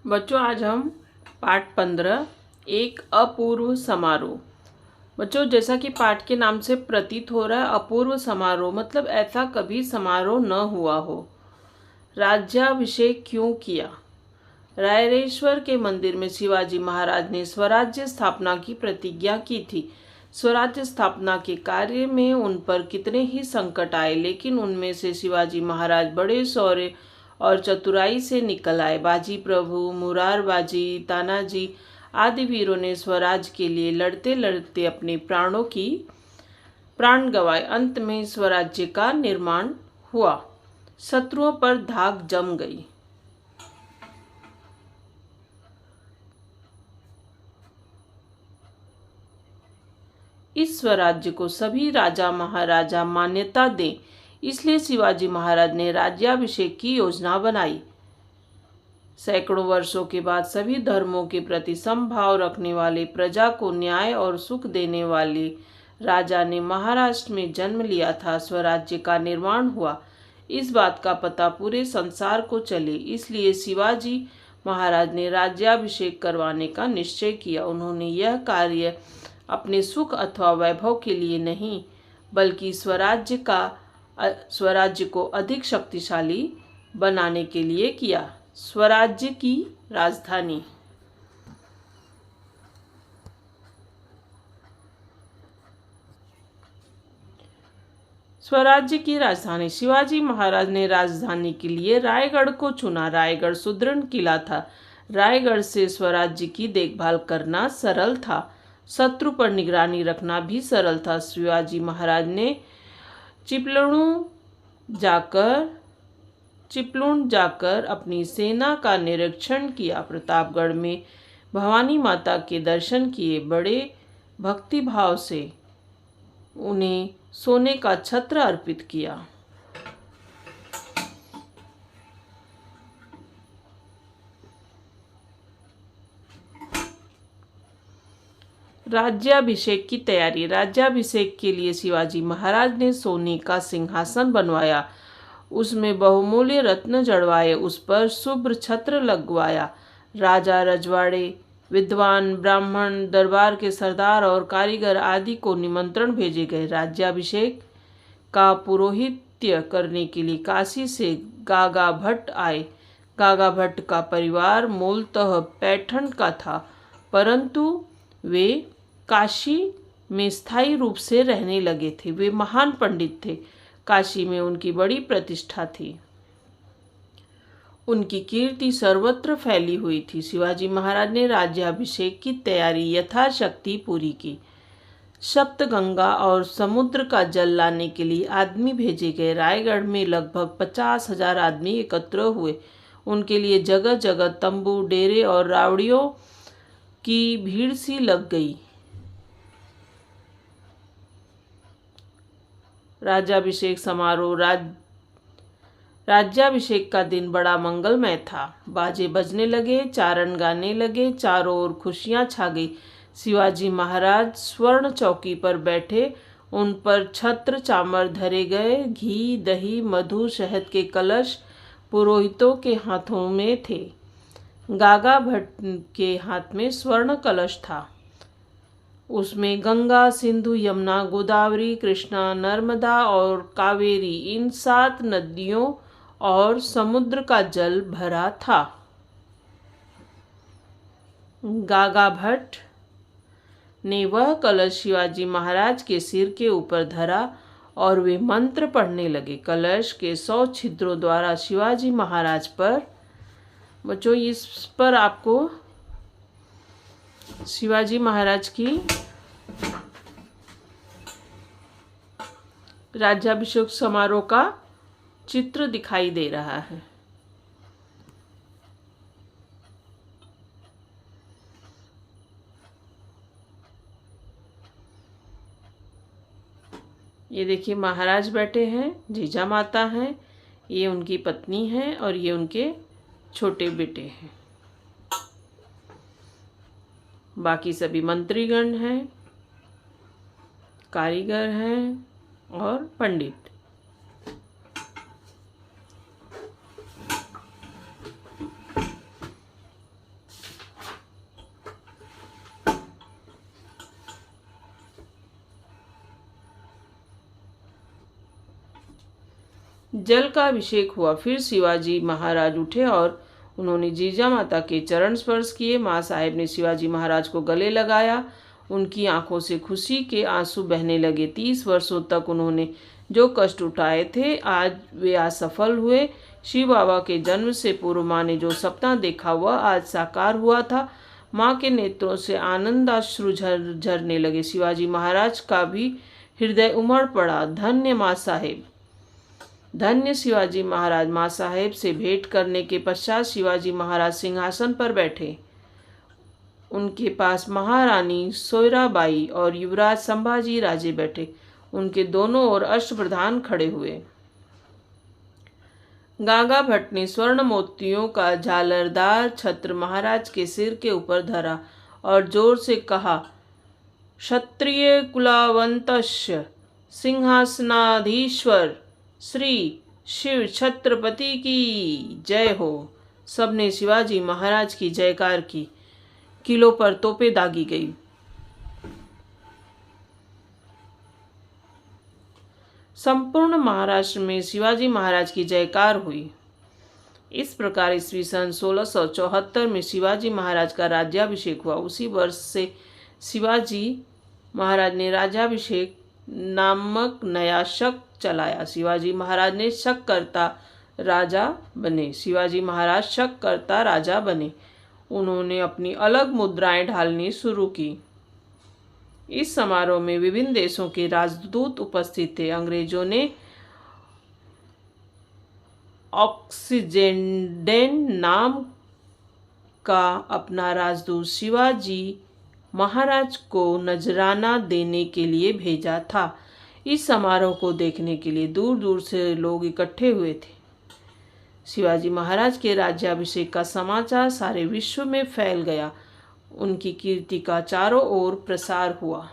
बच्चों, आज हम पाठ 15 एक अपूर्व समारोह। बच्चों, जैसा कि पाठ के नाम से प्रतीत हो रहा है, अपूर्व समारोह मतलब ऐसा कभी समारोह न हुआ हो। राज्याभिषेक क्यों किया? रायरेश्वर के मंदिर में शिवाजी महाराज ने स्वराज्य स्थापना की प्रतिज्ञा की थी। स्वराज्य स्थापना के कार्य में उन पर कितने ही संकट आए, लेकिन उनमें से शिवाजी महाराज बड़े शौर्य और चतुराई से निकल आए। बाजी प्रभु, मुरारबाजी, तानाजी आदि वीरों ने स्वराज के लिए लड़ते लड़ते अपने प्राण गंवाए। अंत में स्वराज्य का निर्माण हुआ। शत्रुओं पर धाक जम गई। इस स्वराज्य को सभी राजा महाराजा मान्यता दें, इसलिए शिवाजी महाराज ने राज्याभिषेक की योजना बनाई। सैकड़ों वर्षों के बाद सभी धर्मों के प्रति समभाव रखने वाले, प्रजा को न्याय और सुख देने वाले राजा ने महाराष्ट्र में जन्म लिया था। स्वराज्य का निर्माण हुआ। इस बात का पता पूरे संसार को चले, इसलिए शिवाजी महाराज ने राज्याभिषेक करवाने का निश्चय किया। उन्होंने यह कार्य अपने सुख अथवा वैभव के लिए नहीं, बल्कि स्वराज्य को अधिक शक्तिशाली बनाने के लिए किया। स्वराज्य की राजधानी। स्वराज्य की राजधानी। शिवाजी महाराज ने राजधानी के लिए रायगढ़ को चुना। रायगढ़ सुदृढ़ किला था। रायगढ़ से स्वराज्य की देखभाल करना सरल था। शत्रु पर निगरानी रखना भी सरल था। शिवाजी महाराज ने चिपलूण जाकर अपनी सेना का निरीक्षण किया। प्रतापगढ़ में भवानी माता के दर्शन किए। बड़े भक्तिभाव से उन्हें सोने का छत्र अर्पित किया। राज्याभिषेक की तैयारी। राज्याभिषेक के लिए शिवाजी महाराज ने सोने का सिंहासन बनवाया, उसमें बहुमूल्य रत्न जड़वाए, उस पर शुभ्र छत्र लगवाया। राजा, रजवाड़े, विद्वान, ब्राह्मण, दरबार के सरदार और कारीगर आदि को निमंत्रण भेजे गए। राज्याभिषेक का पुरोहित्य करने के लिए काशी से गागा भट्ट आए। गागा भट्ट का परिवार मूलतः पैठण का था, परंतु वे काशी में स्थायी रूप से रहने लगे थे। वे महान पंडित थे। काशी में उनकी बड़ी प्रतिष्ठा थी। उनकी कीर्ति सर्वत्र फैली हुई थी। शिवाजी महाराज ने राज्याभिषेक की तैयारी यथाशक्ति पूरी की। सप्तगंगा और समुद्र का जल लाने के लिए आदमी भेजे गए। रायगढ़ में लगभग 50,000 आदमी एकत्र हुए। उनके लिए जगह जगह तंबू, डेरे और रावड़ियों की भीड़ सी लग गई। राज्याभिषेक समारोह। राज्याभिषेक का दिन बड़ा मंगलमय था। बाजे बजने लगे, चारण गाने लगे, चारों ओर खुशियां छा गई। शिवाजी महाराज स्वर्ण चौकी पर बैठे, उन पर छत्र चामर धरे गए। घी, दही, मधु, शहद के कलश पुरोहितों के हाथों में थे। गागा भट्ट के हाथ में स्वर्ण कलश था। उसमें गंगा, सिंधु, यमुना, गोदावरी, कृष्णा, नर्मदा और कावेरी, इन 7 नदियों और समुद्र का जल भरा था। गागा भट्ट ने वह कलश शिवाजी महाराज के सिर के ऊपर धरा और वे मंत्र पढ़ने लगे। कलश के 100 छिद्रों द्वारा शिवाजी महाराज पर, बच्चों इस पर आपको शिवाजी महाराज की राज्याभिषेक समारोह का चित्र दिखाई दे रहा है। ये देखिए, महाराज बैठे हैं, जीजा माता हैं, ये उनकी पत्नी है और ये उनके छोटे बेटे हैं। बाकी सभी मंत्रीगण हैं, कारीगर हैं और पंडित। जल का अभिषेक हुआ। फिर शिवाजी महाराज उठे और उन्होंने जीजा माता के चरण स्पर्श किए। माँ साहेब ने शिवाजी महाराज को गले लगाया। उनकी आंखों से खुशी के आंसू बहने लगे। 30 वर्षों तक उन्होंने जो कष्ट उठाए थे, आज वे असफल हुए। शिव बाबा के जन्म से पूर्व माँ ने जो सपना देखा वह आज साकार हुआ था। माँ के नेत्रों से आनंदाश्रु झरने लगे। शिवाजी महाराज का भी हृदय उमड़ पड़ा। धन्य माँ साहेब, धन्य शिवाजी महाराज। माँ साहेब से भेंट करने के पश्चात शिवाजी महाराज सिंहासन पर बैठे। उनके पास महारानी सोयराबाई और युवराज संभाजी राजे बैठे। उनके दोनों ओर अष्टप्रधान खड़े हुए। गागा भट्ट ने स्वर्ण मोतियों का झालरदार छत्र महाराज के सिर के ऊपर धरा और जोर से कहा, क्षत्रिय कुलावंतस्य सिंहासनाधीश्वर श्री शिव छत्रपति की जय हो। सबने शिवाजी महाराज की जयकार की। किलों पर तोपें दागी गई। संपूर्ण महाराष्ट्र में शिवाजी महाराज की जयकार हुई। इस प्रकार ईस्वी सन 1674 में शिवाजी महाराज का राज्याभिषेक हुआ। उसी वर्ष से शिवाजी महाराज ने राज्याभिषेक नामक नया शक चलाया। शिवाजी महाराज ने शक करता राजा बने। शिवाजी महाराज शक करता राजा बने। उन्होंने अपनी अलग मुद्राएं ढालनी शुरू की। इस समारोह में विभिन्न देशों के राजदूत उपस्थित थे। अंग्रेजों ने ऑक्सीजेंडेन नाम का अपना राजदूत शिवाजी महाराज को नजराना देने के लिए भेजा था। इस समारोह को देखने के लिए दूर दूर से लोग इकट्ठे हुए थे। शिवाजी महाराज के राज्याभिषेक का समाचार सारे विश्व में फैल गया। उनकी कीर्ति का चारों ओर प्रसार हुआ।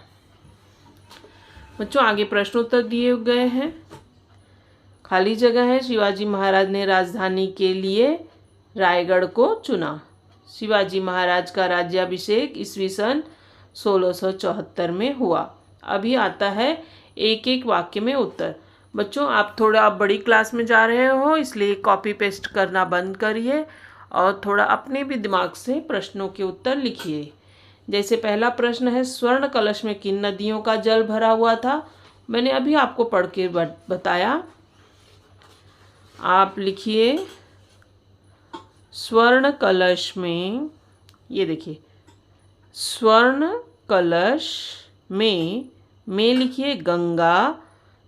बच्चों, आगे प्रश्नोत्तर दिए गए हैं। खाली जगह है। शिवाजी महाराज ने राजधानी के लिए रायगढ़ को चुना। शिवाजी महाराज का राज्याभिषेक ईस्वी सन 1674 में हुआ। अभी आता है एक एक वाक्य में उत्तर। बच्चों, आप बड़ी क्लास में जा रहे हो, इसलिए कॉपी पेस्ट करना बंद करिए और थोड़ा अपने भी दिमाग से प्रश्नों के उत्तर लिखिए। जैसे पहला प्रश्न है, स्वर्ण कलश में किन नदियों का जल भरा हुआ था? मैंने अभी आपको पढ़ के बताया। आप लिखिए स्वर्ण कलश में, ये देखिए, स्वर्ण कलश में लिखिए गंगा,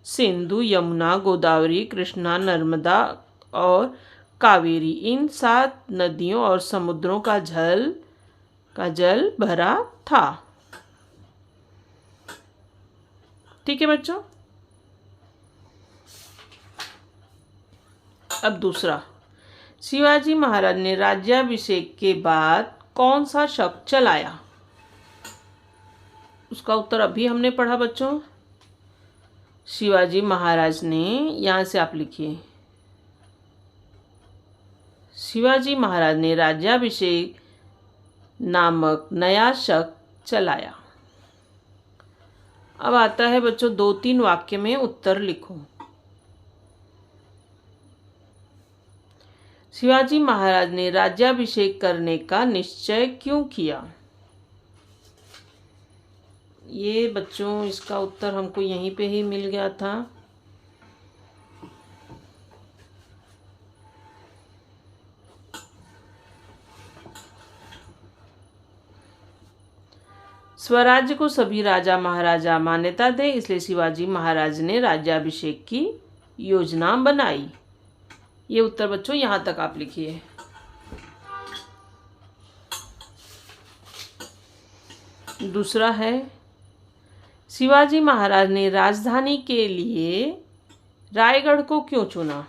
सिंधु, यमुना, गोदावरी, कृष्णा, नर्मदा और कावेरी, इन 7 नदियों और समुद्रों का जल भरा था। ठीक है बच्चों। अब दूसरा, शिवाजी महाराज ने राज्याभिषेक के बाद कौन सा शक चलाया? उसका उत्तर अभी हमने पढ़ा बच्चों। शिवाजी महाराज ने, यहां से आप लिखिए, शिवाजी महाराज ने राज्याभिषेक नामक नया शक चलाया। अब आता है बच्चों 2-3 वाक्य में उत्तर लिखो। शिवाजी महाराज ने राज्याभिषेक करने का निश्चय क्यों किया? ये बच्चों, इसका उत्तर हमको यहीं पे ही मिल गया था। स्वराज्य को सभी राजा महाराजा मान्यता दें, इसलिए शिवाजी महाराज ने राज्याभिषेक की योजना बनाई। ये उत्तर बच्चों यहाँ तक आप लिखिए। दूसरा है, शिवाजी महाराज ने राजधानी के लिए रायगढ़ को क्यों चुना?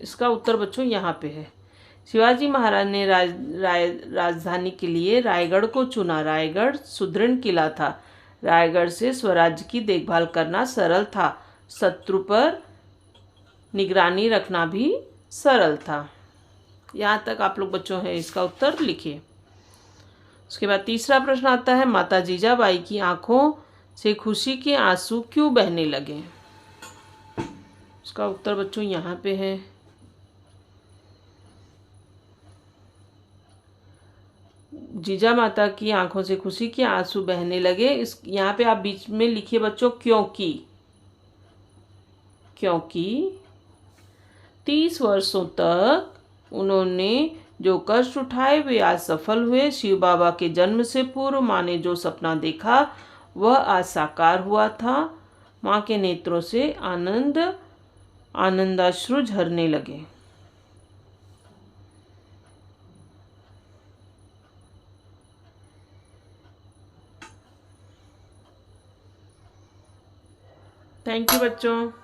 इसका उत्तर बच्चों यहाँ पे है। शिवाजी महाराज ने राजधानी के लिए रायगढ़ को चुना। रायगढ़ सुदृढ़ किला था। रायगढ़ से स्वराज्य की देखभाल करना सरल था। शत्रु पर निगरानी रखना भी सरल था। यहाँ तक आप लोग बच्चों हैं, इसका उत्तर लिखिए। उसके बाद तीसरा प्रश्न आता है, माता जीजाबाई की आंखों से खुशी के आंसू क्यों बहने लगे? उसका उत्तर बच्चों यहाँ पे है। जीजा माता की आंखों से खुशी के आंसू बहने लगे। इस यहाँ पे आप बीच में लिखिए बच्चों क्योंकि। क्योंकि 30 वर्षों तक उन्होंने जो कष्ट उठाए वे आज सफल हुए। शिव बाबा के जन्म से पूर्व माँ ने जो सपना देखा वह आज साकार हुआ था। माँ के नेत्रों से आनंदाश्रु झरने लगे। थैंक यू बच्चों।